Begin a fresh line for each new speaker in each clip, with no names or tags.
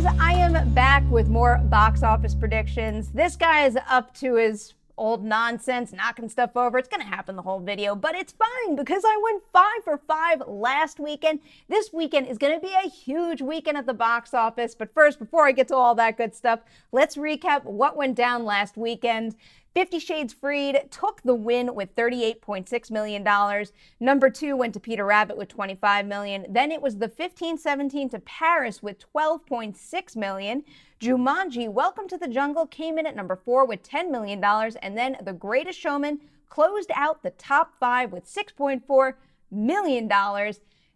guys, I am back with more box office predictions. This guy is up to his old nonsense, knocking stuff over. It's gonna happen the whole video, but it's fine because I went 5 for 5 last weekend. This weekend is gonna be a huge weekend at the box office. But first, before I get to all that good stuff, let's recap what went down last weekend. 50 Shades Freed took the win with $38.6 million. Number 2 went to Peter Rabbit with $25 million. Then it was the 1517 to Paris with $12.6 million. Jumanji, Welcome to the Jungle came in at number 4 with $10 million. And then The Greatest Showman closed out the top 5 with $6.4 million.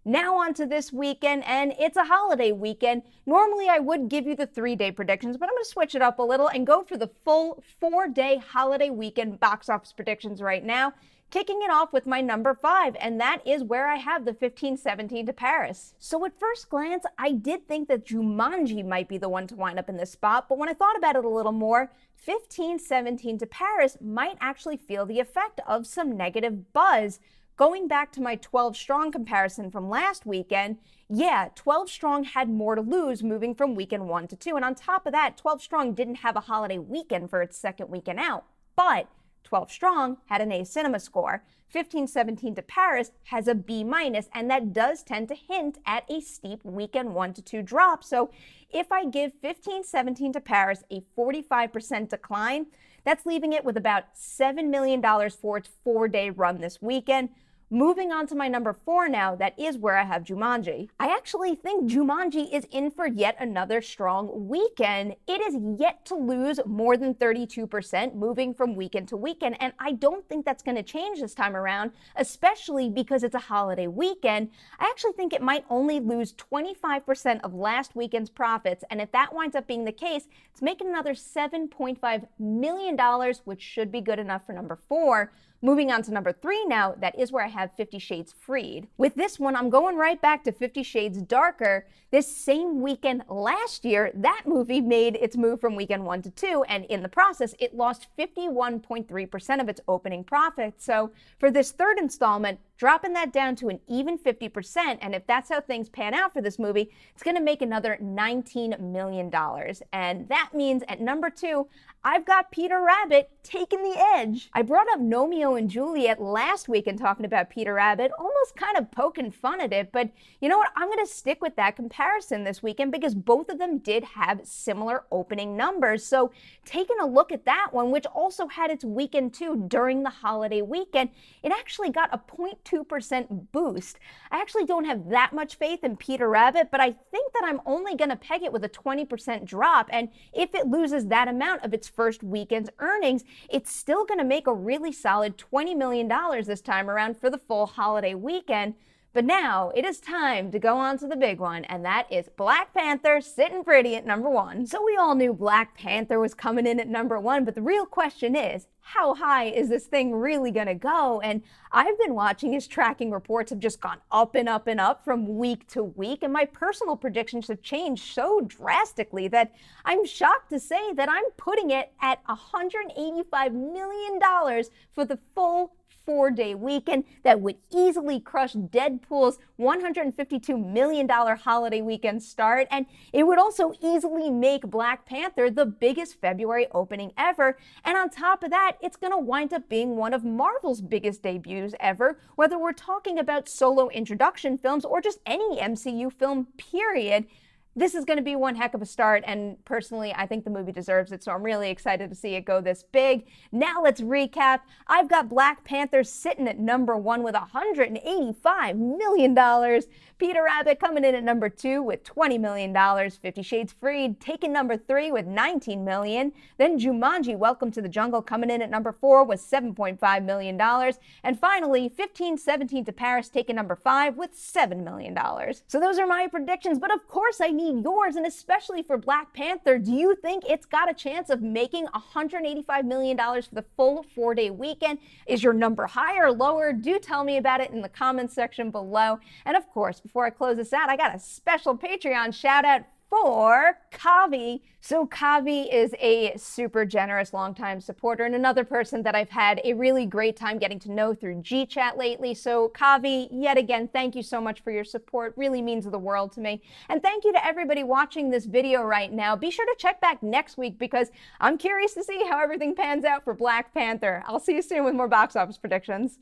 Now on to this weekend, and it's a holiday weekend. Normally I would give you the 3-day predictions, but I'm going to switch it up a little and go for the full 4-day holiday weekend box office predictions right now, kicking it off with my number 5, and that is where I have the 1517 to Paris. So at first glance, I did think that Jumanji might be the one to wind up in this spot, but when I thought about it a little more, 1517 to Paris might actually feel the effect of some negative buzz. Going back to my 12 Strong comparison from last weekend, yeah, 12 Strong had more to lose moving from weekend 1 to 2. And on top of that, 12 Strong didn't have a holiday weekend for its second weekend out. But 12 Strong had an A cinema score. 1517 to Paris has a B-, and that does tend to hint at a steep weekend 1 to 2 drop. So if I give 1517 to Paris a 45% decline, that's leaving it with about $7 million for its 4-day run this weekend. Moving on to my number 4 now, that is where I have Jumanji. I actually think Jumanji is in for yet another strong weekend. It is yet to lose more than 32% moving from weekend to weekend, and I don't think that's going to change this time around, especially because it's a holiday weekend. I actually think it might only lose 25% of last weekend's profits, and if that winds up being the case, it's making another $7.5 million, which should be good enough for number 4. Moving on to number 3 now, that is where I have 50 Shades Freed. With this one, I'm going right back to 50 Shades Darker. This same weekend last year, that movie made its move from weekend 1 to 2, and in the process, it lost 51.3% of its opening profits. So for this third installment, dropping that down to an even 50%, and if that's how things pan out for this movie, it's going to make another $19 million. And that means at number 2, I've got Peter Rabbit taking the edge. I brought up Romeo and Juliet last week and talking about Peter Rabbit, almost kind of poking fun at it, but you know what? I'm going to stick with that comparison this weekend because both of them did have similar opening numbers. So taking a look at that one, which also had its weekend 2 during the holiday weekend, it actually got a 0.2% boost. I actually don't have that much faith in Peter Rabbit, but I think that I'm only going to peg it with a 20% drop, and if it loses that amount of its first weekend's earnings, it's still going to make a really solid $20 million this time around for the full holiday weekend. But now it is time to go on to the big one, and that is Black Panther sitting pretty at number 1. So we all knew Black Panther was coming in at number 1, but the real question is, how high is this thing really gonna go? And I've been watching his tracking reports have just gone up and up and up from week to week, and my personal predictions have changed so drastically that I'm shocked to say that I'm putting it at $185 million for the full 4-day weekend. That would easily crush Deadpool's $152 million holiday weekend start, and it would also easily make Black Panther the biggest February opening ever. And on top of that, it's going to wind up being one of Marvel's biggest debuts ever, whether we're talking about solo introduction films or just any MCU film, period. This is going to be one heck of a start, and personally, I think the movie deserves it, so I'm really excited to see it go this big. Now let's recap. I've got Black Panther sitting at number 1 with $185 million. Peter Rabbit coming in at number 2 with $20 million. 50 Shades Freed taking number 3 with $19 million. Then Jumanji, Welcome to the Jungle coming in at number 4 with $7.5 million. And finally, 1517 to Paris taking number 5 with $7 million. So those are my predictions, but of course I need yours, and especially for Black Panther, do you think it's got a chance of making $185 million for the full 4-day weekend? Is your number higher or lower? Do tell me about it in the comments section below. And of course, before I close this out, I got a special Patreon shout out for Kavi. So Kavi is a super generous longtime supporter and another person that I've had a really great time getting to know through G-Chat lately. So Kavi, yet again, thank you so much for your support. Really means the world to me. And thank you to everybody watching this video right now. Be sure to check back next week because I'm curious to see how everything pans out for Black Panther. I'll see you soon with more box office predictions.